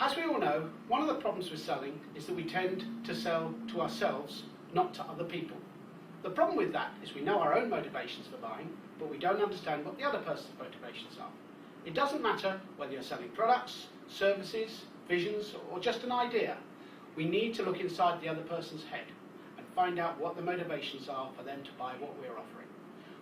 As we all know, one of the problems with selling is that we tend to sell to ourselves, not to other people. The problem with that is we know our own motivations for buying, but we don't understand what the other person's motivations are. It doesn't matter whether you're selling products, services, visions, or just an idea. We need to look inside the other person's head and find out what the motivations are for them to buy what we're offering.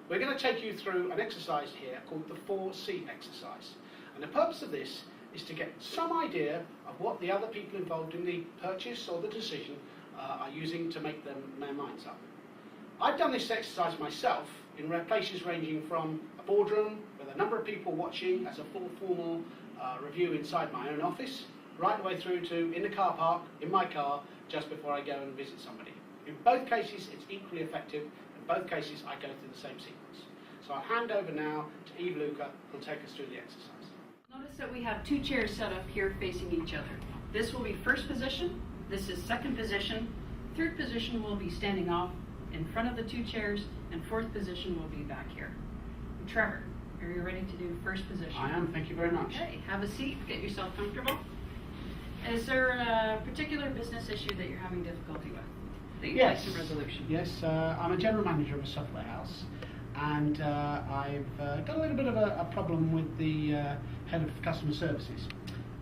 We're going to take you through an exercise here called the 4C exercise. And the purpose of this is to get some idea of what the other people involved in the purchase or the decision are using to make their minds up. I've done this exercise myself in places ranging from a boardroom with a number of people watching as a full formal review inside my own office, right the way through to in the car park, in my car, just before I go and visit somebody. In both cases, it's equally effective. In both cases, I go through the same sequence. So I'll hand over now to Eve Luca, who'll take us through the exercise. Notice that we have 2 chairs set up here facing each other. This will be first position, this is second position, third position will be standing off in front of the 2 chairs, and fourth position will be back here. Trevor, are you ready to do first position? I am, thank you very much. Okay, have a seat, get yourself comfortable. Is there a particular business issue that you're having difficulty with? That you'd like some resolution? Yes, I'm a general manager of a software house, and I've got a little bit of a problem with the head of customer services.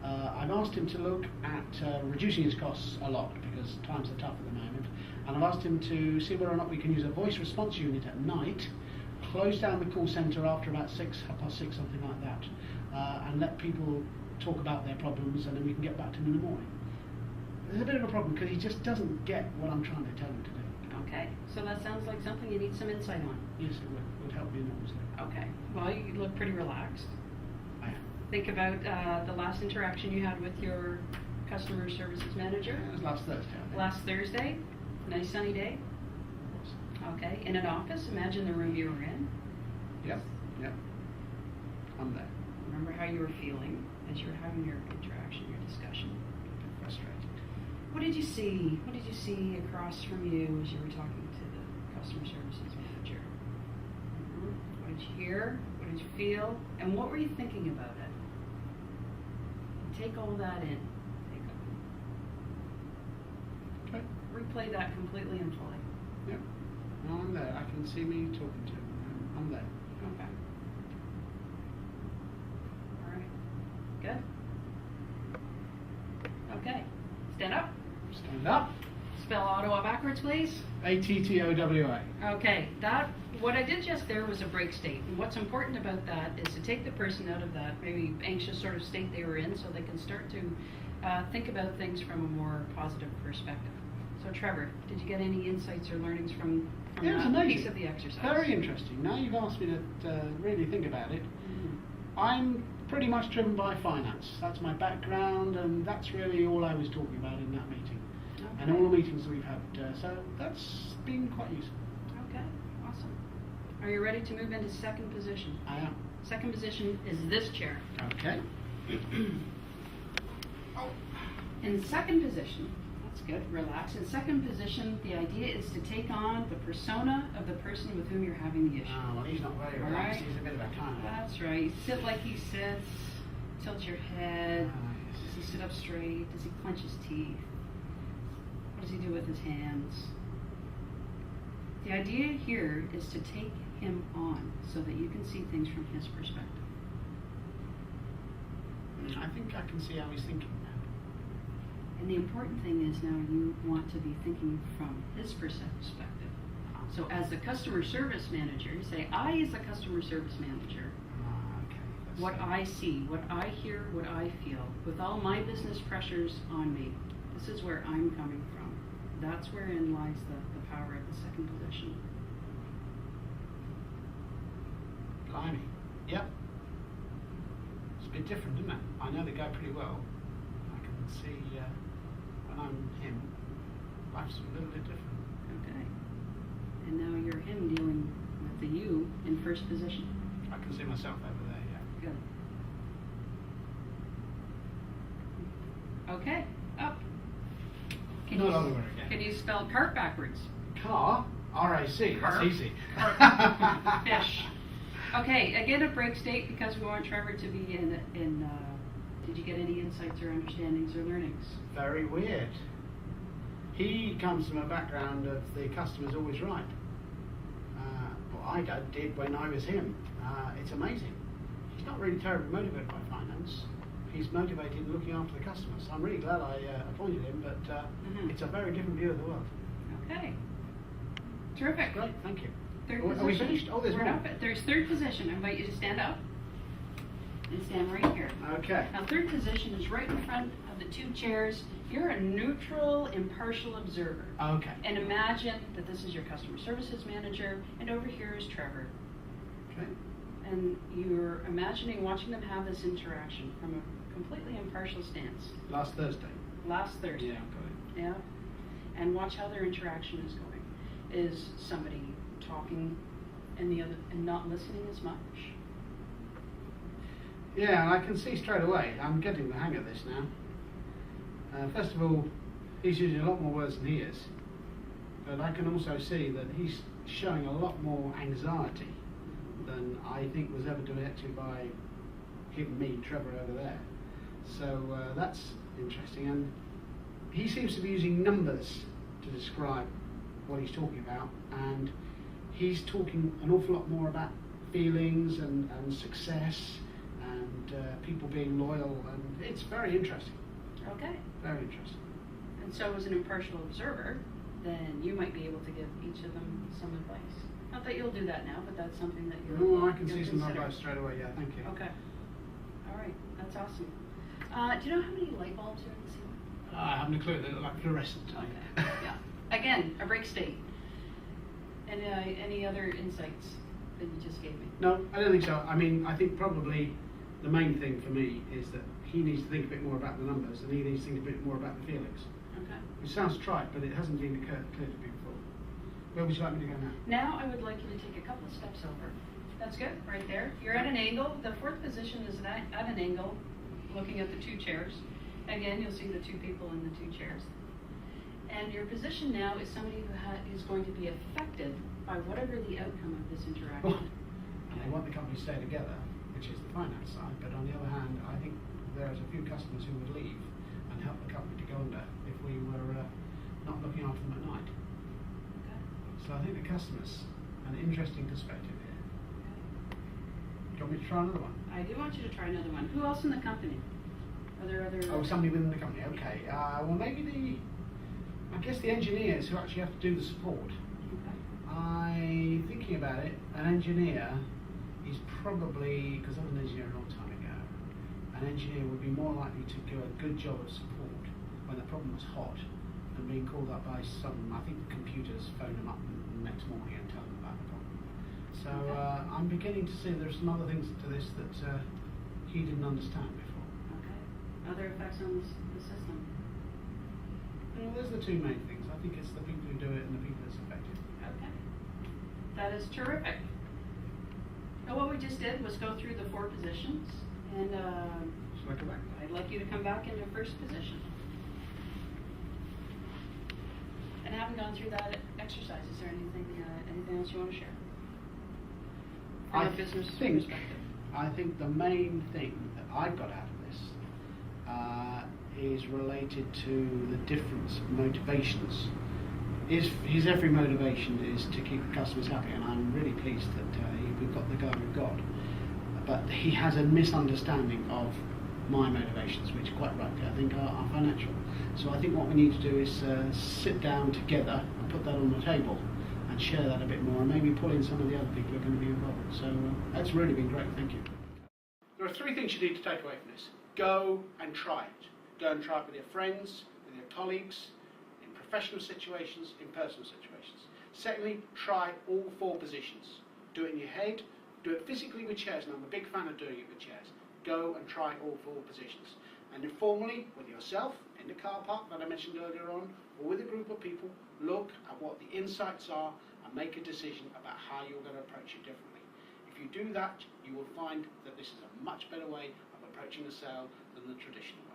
I've asked him to look at reducing his costs a lot because times are tough at the moment, and I've asked him to see whether or not we can use a voice response unit at night, close down the call centre after about 6, 6:30, something like that, and let people talk about their problems, and then we can get back to them in the morning. There's a bit of a problem because he just doesn't get what I'm trying to tell him to do. Okay, so that sounds like something you need some insight on. Yes, it would help me enormously. Okay, well, you look pretty relaxed. I am. Think about the last interaction you had with your customer services manager. It was last Thursday, I think. Last Thursday, nice sunny day. It was. Okay, in an office, imagine the room you were in. Yep, yep. I'm there. Remember how you were feeling as you were having your interaction, your discussion. Frustrated. What did you see? What did you see across from you as you were talking to the customer services manager? What did you hear? What did you feel? And what were you thinking about it? Take all that in. Okay. Replay that completely and fully. Yep. No, I'm there. I can see me talking to him. I'm there. Okay. All right. Good. Okay. Stand up. Stand up. Spell Ottawa backwards, please. ATTOWA. Okay. What I did just there was a break state. And what's important about that is to take the person out of that maybe anxious sort of state they were in so they can start to think about things from a more positive perspective. So Trevor, did you get any insights or learnings from Yeah, it was that amazing. piece of the exercise? Very interesting. Now you've asked me to really think about it. I'm pretty much driven by finance. That's my background, and that's really all I was talking about in that meeting. Okay. And all the meetings that we've had. So that's been quite useful. Okay, awesome. Are you ready to move into second position? I am. Second position is this chair. Okay. In second position, that's good, relax. In second position, the idea is to take on the persona of the person with whom you're having the issue. Oh, well, he's not very All relaxed. right. He's a bit of a kind of. That's right. Sit like he sits, tilt your head. yes. Does he sit up straight? Does he clench his teeth? What does he do with his hands? The idea here is to take him on so that you can see things from his perspective. I think I can see how he's thinking now. And the important thing is now you want to be thinking from his perspective. So as the customer service manager, you say, I as a customer service manager, Okay. That's what I see, what I hear, what I feel, with all my business pressures on me, this is where I'm coming from. That's wherein lies the power of the second position. Blimey. Yep. It's a bit different, isn't it? I know the guy pretty well. I can see when I'm him, life's a little bit different. Okay. And now you're him dealing with the you in first position. I can see myself over there, yeah. Good. Okay, up. Can Not you, all over again. can you spell cart backwards? Car, R-A-C, that's Carp. easy. Fish. Okay, again a break state because we want Trevor to be in Did you get any insights or understandings or learnings? Very weird. He comes from a background of the customer's always right. What I did when I was him. It's amazing. He's not really terribly motivated by finance. He's motivated in looking after the customers. I'm really glad I appointed him, but it's a very different view of the world. Okay. Terrific. Great, thank you. Third Are we position. finished? Oh, there's We're more. not There's third position. I invite you to stand up and stand right here. Okay. Now, third position is right in front of the two chairs. You're a neutral, impartial observer. Okay. And imagine that this is your customer services manager, and over here is Trevor. Okay. And you're imagining watching them have this interaction from a completely impartial stance. Last Thursday. Last Thursday. Yeah, got it. Yeah. And watch how their interaction is going. Is somebody talking and the other and not listening as much? Yeah, I can see straight away. I'm getting the hang of this now. First of all, he's using a lot more words than he is. But I can also see that he's showing a lot more anxiety than I think was ever denoted by him, me, Trevor over there. So that's interesting. And he seems to be using numbers to describe what he's talking about. And he's talking an awful lot more about feelings and success and people being loyal. And it's very interesting. Okay. Very interesting. And so, as an impartial observer, then you might be able to give each of them some advice. Not that you'll do that now, but that's something that you'll. No, I can you'll see some consider. advice straight away. Yeah, thank you. Okay. All right. That's awesome. Do you know how many light bulbs are in the ceiling? I haven't a clue. They look like fluorescent. Okay. Yeah. Again, a break state. And any other insights that you just gave me? No, I don't think so. I mean, I think probably the main thing for me is that he needs to think a bit more about the numbers and he needs to think a bit more about the feelings. Okay. It sounds trite, but it hasn't been clear to me before. Where would you like me to go now? Now I would like you to take a couple of steps over. That's good, right there. You're at an angle. The fourth position is at an angle, looking at the two chairs. Again, you'll see the two people in the two chairs. And your position now is somebody who is going to be affected by whatever the outcome of this interaction. I want the company to stay together, which is the finance side, but on the other hand, I think there's a few customers who would leave and help the company to go under if we were not looking after them at night. Okay. So I think the customers, an interesting perspective here. Do you want me to try another one? I do want you to try another one. Who else in the company? Are there other? Oh, somebody within the company. Okay. Well, maybe I guess the engineers who actually have to do the support. Okay. Thinking about it, an engineer is probably, because I was an engineer a long time ago, an engineer would be more likely to do a good job of support when the problem was hot than being called up by I think the computers phone them up the next morning and tell them about the problem. So I'm beginning to see there's some other things to this that he didn't understand before. Okay. Other effects on the system? Well, there's the two main things. I think it's the people who do it and the people that's affected. Okay. That is terrific. Now, what we just did was go through the four positions, and Shall I go back? I'd like you to come back into first position. And having gone through that exercise, is there anything else you want to share? From a business perspective. I think the main thing that I got out of this is related to the difference of motivations. His every motivation is to keep the customers happy, and I'm really pleased that we've got the guy we've got. But he has a misunderstanding of my motivations, which quite rightly I think are financial. So I think what we need to do is sit down together and put that on the table and share that a bit more, and maybe pull in some of the other people who are going to be involved. So that's really been great, thank you. There are three things you need to take away from this. Go and try it. Go and try it with your friends, with your colleagues, in professional situations, in personal situations. Secondly, try all four positions. Do it in your head, do it physically with chairs, and I'm a big fan of doing it with chairs. Go and try all four positions. And informally, with yourself, in the car park that I mentioned earlier on, or with a group of people, look at what the insights are and make a decision about how you're going to approach it differently. If you do that, you will find that this is a much better way of approaching the sale than the traditional way.